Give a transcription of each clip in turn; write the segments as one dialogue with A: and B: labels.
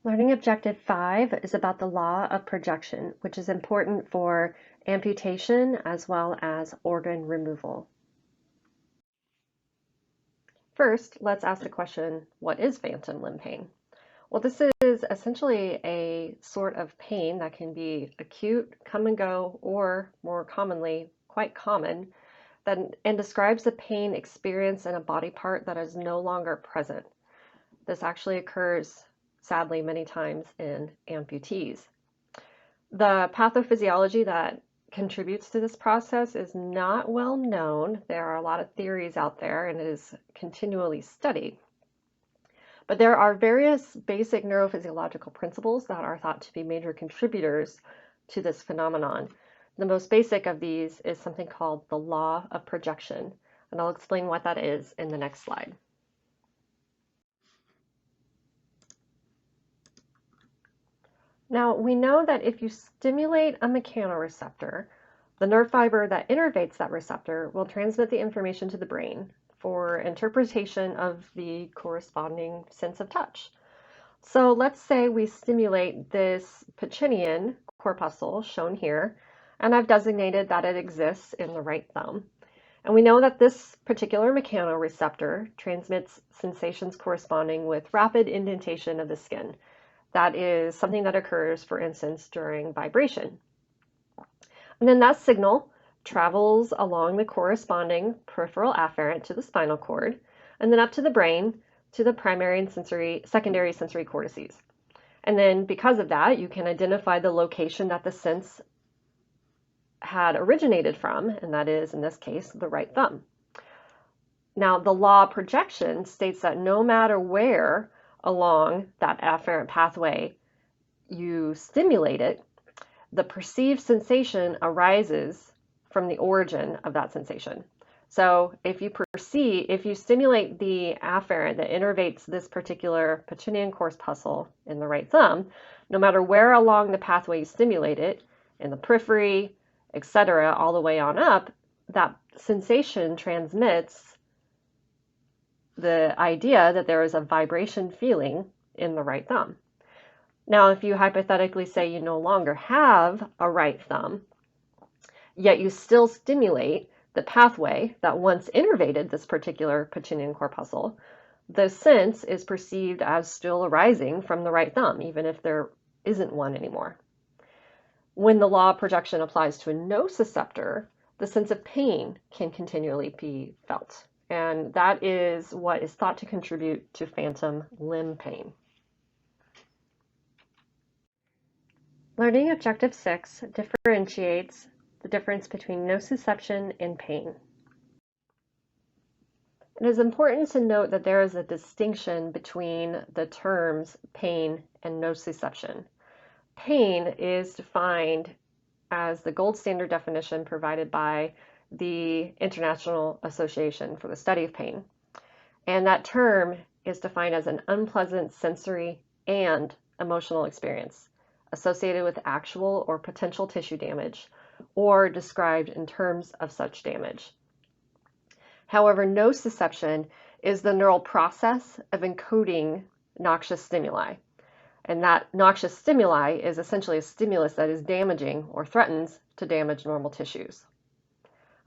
A: Learning objective 5 is about the law of projection, which is important for amputation as well as organ removal. First, let's ask the question, what is phantom limb pain? Well, this is essentially a sort of pain that can be acute, come and go, or more commonly, quite common, and describes the pain experienced in a body part that is no longer present. This actually occurs, sadly, many times in amputees. The pathophysiology that contributes to this process is not well known. There are a lot of theories out there, and it is continually studied. But there are various basic neurophysiological principles that are thought to be major contributors to this phenomenon. The most basic of these is something called the law of projection, and I'll explain what that is in the next slide. Now, we know that if you stimulate a mechanoreceptor, the nerve fiber that innervates that receptor will transmit the information to the brain for interpretation of the corresponding sense of touch. So let's say we stimulate this Pacinian corpuscle shown here, and I've designated that it exists in the right thumb. And we know that this particular mechanoreceptor transmits sensations corresponding with rapid indentation of the skin. That is something that occurs, for instance, during vibration. And then that signal travels along the corresponding peripheral afferent to the spinal cord, and then up to the brain to the primary and secondary sensory cortices. And then because of that, you can identify the location that the sense had originated from, and that is, in this case, the right thumb. Now, the law of projection states that no matter where along that afferent pathway you stimulate it, the perceived sensation arises from the origin of that sensation. So if you stimulate the afferent that innervates this particular Pacinian corpuscle in the right thumb, no matter where along the pathway you stimulate it, in the periphery, etc., all the way on up, that sensation transmits the idea that there is a vibration feeling in the right thumb. Now, if you hypothetically say you no longer have a right thumb, yet you still stimulate the pathway that once innervated this particular Pacinian corpuscle, the sense is perceived as still arising from the right thumb, even if there isn't one anymore. When the law of projection applies to a nociceptor, the sense of pain can continually be felt. And that is what is thought to contribute to phantom limb pain. Learning objective 6 differentiates the difference between nociception and pain. It is important to note that there is a distinction between the terms pain and nociception. Pain is defined as the gold standard definition provided by the International Association for the Study of Pain. And that term is defined as an unpleasant sensory and emotional experience associated with actual or potential tissue damage or described in terms of such damage. However, nociception is the neural process of encoding noxious stimuli. And that noxious stimuli is essentially a stimulus that is damaging or threatens to damage normal tissues.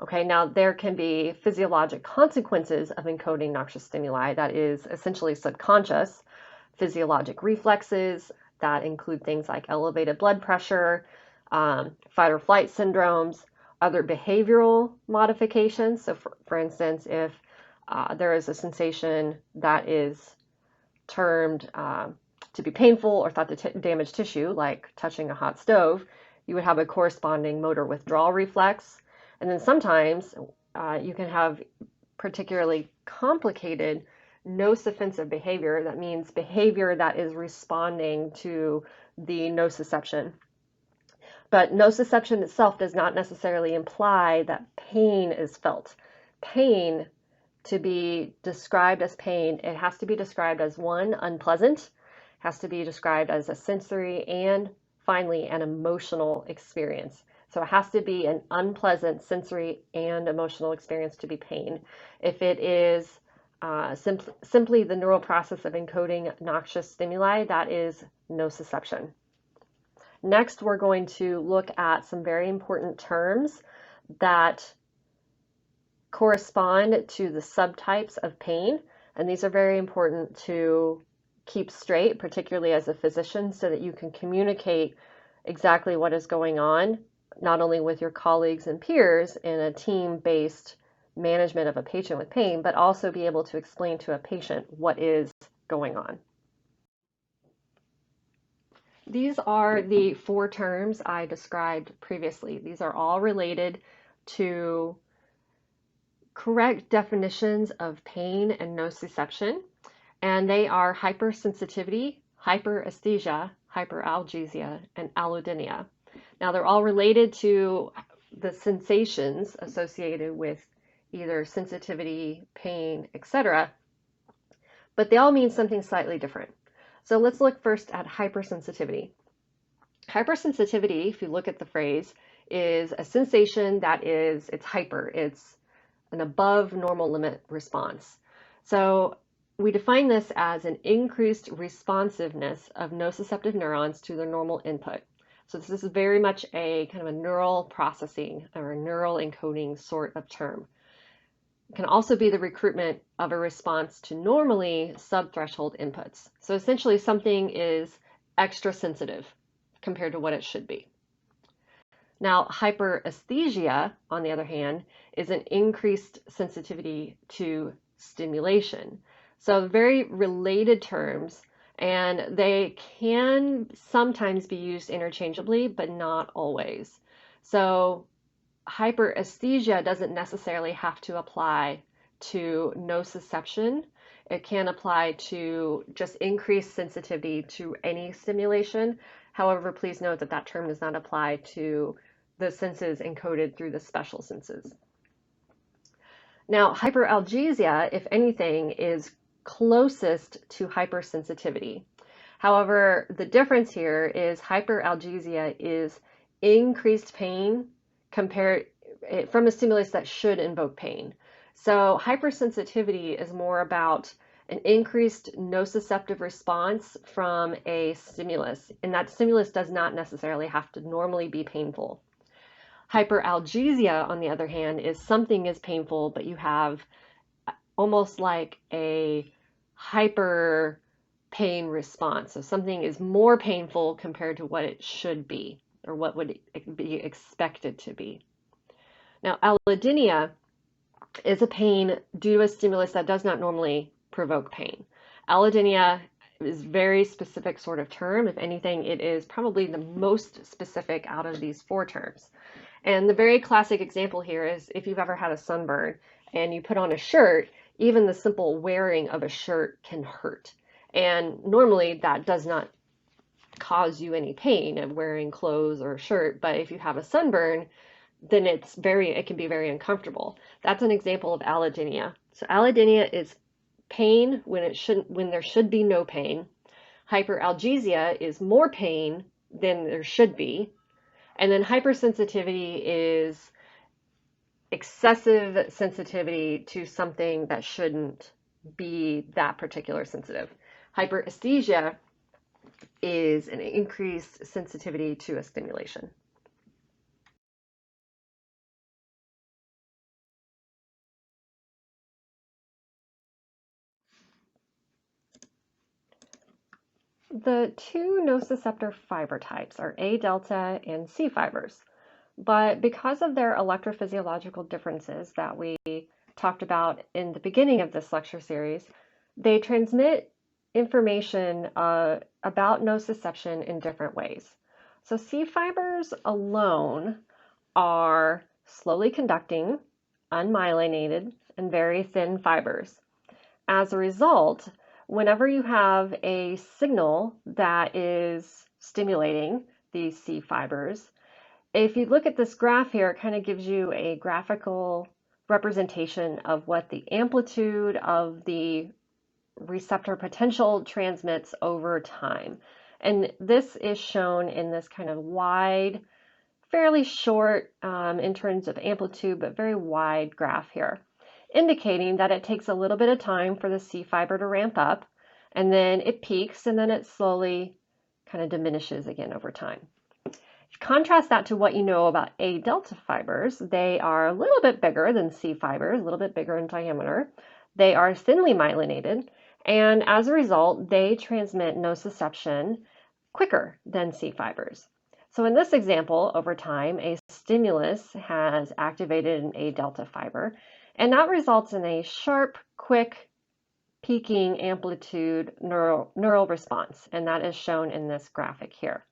A: Okay, now there can be physiologic consequences of encoding noxious stimuli that is essentially subconscious, physiologic reflexes that include things like elevated blood pressure, fight or flight syndromes, other behavioral modifications. So for instance, if there is a sensation that is termed to be painful or thought to damage tissue, like touching a hot stove, you would have a corresponding motor withdrawal reflex. And then sometimes you can have particularly complicated nociceptive behavior. That means behavior that is responding to the nociception. But nociception itself does not necessarily imply that pain is felt. Pain, to be described as pain, it has to be described as one, unpleasant, has to be described as a sensory, and finally an emotional experience. So it has to be an unpleasant sensory and emotional experience to be pain. If it is simply the neural process of encoding noxious stimuli, that is nociception. Next, we're going to look at some very important terms that correspond to the subtypes of pain, and these are very important to keep straight, particularly as a physician, so that you can communicate exactly what is going on, not only with your colleagues and peers in a team-based management of a patient with pain, but also be able to explain to a patient what is going on. These are the 4 terms I described previously. These are all related to correct definitions of pain and nociception, and they are hypersensitivity, hyperesthesia, hyperalgesia, and allodynia. Now, they're all related to the sensations associated with either sensitivity, pain, etc., but they all mean something slightly different. So let's look first at hypersensitivity. Hypersensitivity, if you look at the phrase, is a sensation that it's hyper, it's an above normal limit response. So we define this as an increased responsiveness of nociceptive neurons to their normal input. So this is very much a kind of a neural processing or a neural encoding sort of term. It can also be the recruitment of a response to normally subthreshold inputs. So essentially something is extra sensitive compared to what it should be. Now, hyperesthesia, on the other hand, is an increased sensitivity to stimulation. So very related terms, and they can sometimes be used interchangeably, but not always. So hyperesthesia doesn't necessarily have to apply to nociception. It can apply to just increased sensitivity to any stimulation. However, please note that that term does not apply to the senses encoded through the special senses. Now, hyperalgesia, if anything, is closest to hypersensitivity. However, the difference here is hyperalgesia is increased pain compared from a stimulus that should invoke pain. So hypersensitivity is more about an increased nociceptive response from a stimulus, and that stimulus does not necessarily have to normally be painful. Hyperalgesia, on the other hand, is something is painful, but you have almost like a hyper pain response. So something is more painful compared to what it should be, or what would it be expected to be. Now, allodynia is a pain due to a stimulus that does not normally provoke pain. Allodynia is a very specific sort of term. If anything, it is probably the most specific out of these 4 terms. And the very classic example here is if you've ever had a sunburn and you put on a shirt, even the simple wearing of a shirt can hurt. And normally that does not cause you any pain of wearing clothes or a shirt, but if you have a sunburn, then it can be very uncomfortable. That's an example of allodynia. So allodynia is pain when there should be no pain. Hyperalgesia is more pain than there should be. And then hypersensitivity is excessive sensitivity to something that shouldn't be that particular sensitive. Hyperesthesia is an increased sensitivity to a stimulation. The 2 nociceptor fiber types are A delta and C fibers. But because of their electrophysiological differences that we talked about in the beginning of this lecture series, they transmit information about nociception in different ways. So C fibers alone are slowly conducting, unmyelinated, and very thin fibers. As a result, whenever you have a signal that is stimulating these C fibers, if you look at this graph here, it kind of gives you a graphical representation of what the amplitude of the receptor potential transmits over time. And this is shown in this kind of wide, fairly short in terms of amplitude, but very wide graph here. indicating that it takes a little bit of time for the C fiber to ramp up, and then it peaks, and then it slowly kind of diminishes again over time. Contrast that to what you know about A delta fibers. They are a little bit bigger than C fibers, a little bit bigger in diameter. They are thinly myelinated, and as a result, they transmit nociception quicker than C fibers. So in this example, over time, a stimulus has activated an A delta fiber, and that results in a sharp, quick, peaking amplitude neural response, and that is shown in this graphic here.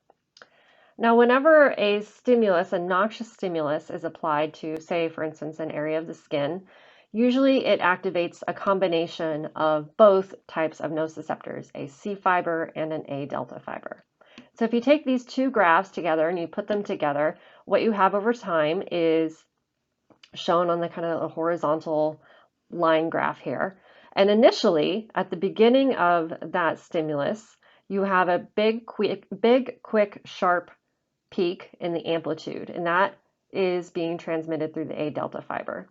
A: Now, whenever a stimulus, a noxious stimulus, is applied to, say, for instance, an area of the skin, usually it activates a combination of both types of nociceptors, a C fiber and an A delta fiber. So if you take these two graphs together and you put them together, what you have over time is shown on the kind of a horizontal line graph here. And initially, at the beginning of that stimulus, you have a big, quick, sharp peak in the amplitude, and that is being transmitted through the A delta fiber.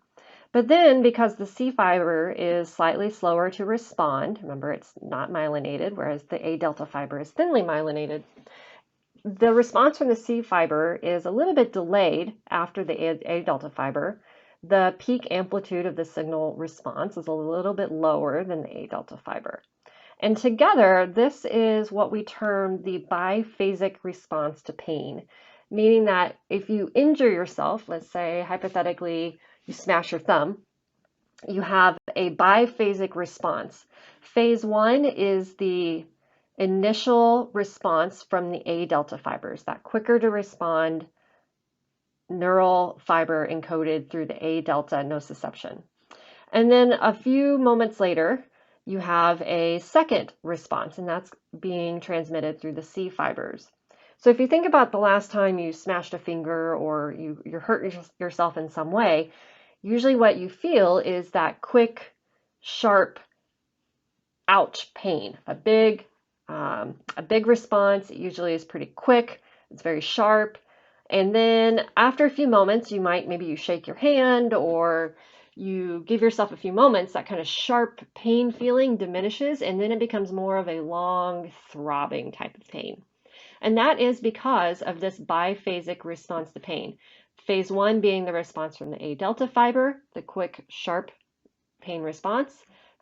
A: But then, because the C fiber is slightly slower to respond, remember it's not myelinated, whereas the A delta fiber is thinly myelinated, the response from the C fiber is a little bit delayed after the A delta fiber. The peak amplitude of the signal response is a little bit lower than the A delta fiber. And together, this is what we term the biphasic response to pain, meaning that if you injure yourself, let's say hypothetically you smash your thumb, you have a biphasic response. Phase one is the initial response from the A delta fibers, that quicker to respond neural fiber encoded through the A delta nociception. And then a few moments later, you have a second response, and that's being transmitted through the C fibers. So if you think about the last time you smashed a finger or you hurt yourself in some way, usually what you feel is that quick, sharp, ouch pain, a big response. It usually is pretty quick. It's very sharp. And then after a few moments, maybe you shake your hand or you give yourself a few moments, that kind of sharp pain feeling diminishes, and then it becomes more of a long, throbbing type of pain. And that is because of this biphasic response to pain. Phase one being the response from the A delta fiber, the quick, sharp pain response.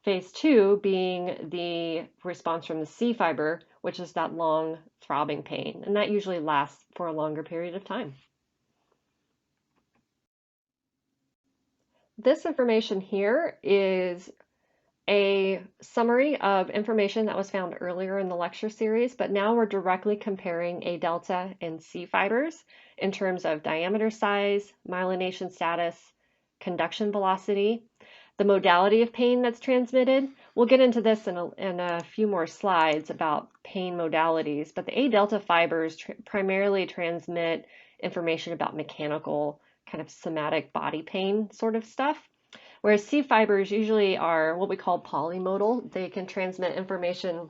A: Phase two being the response from the C fiber, which is that long, throbbing pain. And that usually lasts for a longer period of time. This information here is a summary of information that was found earlier in the lecture series, but now we're directly comparing A delta and C fibers in terms of diameter size, myelination status, conduction velocity, the modality of pain that's transmitted. We'll get into this in a few more slides about pain modalities, but the A delta fibers primarily transmit information about mechanical kind of somatic body pain sort of stuff, whereas C fibers usually are what we call polymodal. They can transmit information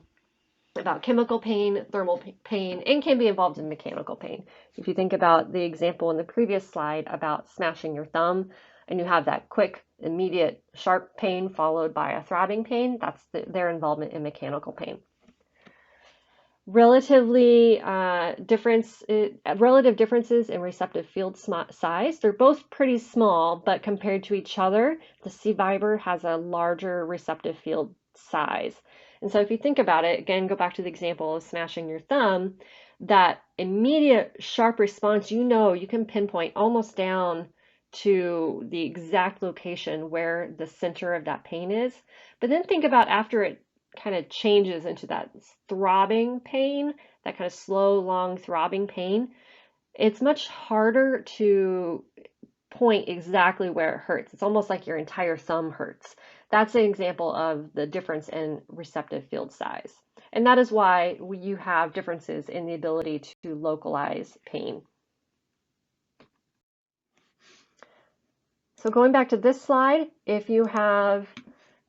A: about chemical pain, thermal pain, and can be involved in mechanical pain. If you think about the example in the previous slide about smashing your thumb, and you have that quick, immediate, sharp pain followed by a throbbing pain, that's their involvement in mechanical pain. Relative differences in receptive field size. They're both pretty small, but compared to each other, the C fiber has a larger receptive field size. And so if you think about it, again, go back to the example of smashing your thumb, that immediate sharp response, you can pinpoint almost down to the exact location where the center of that pain is. But then think about after it kind of changes into that throbbing pain, that kind of slow, long throbbing pain, it's much harder to point exactly where it hurts. It's almost like your entire thumb hurts. That's an example of the difference in receptive field size. And that is why you have differences in the ability to localize pain. So going back to this slide, if you have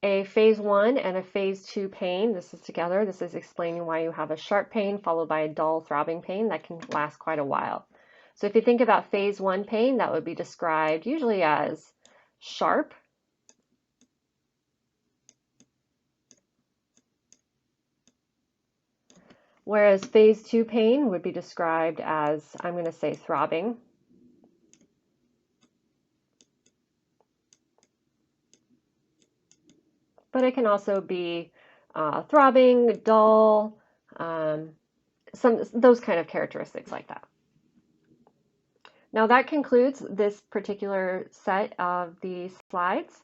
A: a phase one and a phase two pain, this is together. This is explaining why you have a sharp pain followed by a dull throbbing pain that can last quite a while. So if you think about phase one pain, that would be described usually as sharp, Whereas phase 2 pain would be described as, I'm going to say, throbbing. But it can also be throbbing, dull, those kind of characteristics like that. Now that concludes this particular set of the slides.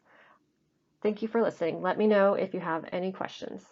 A: Thank you for listening. Let me know if you have any questions.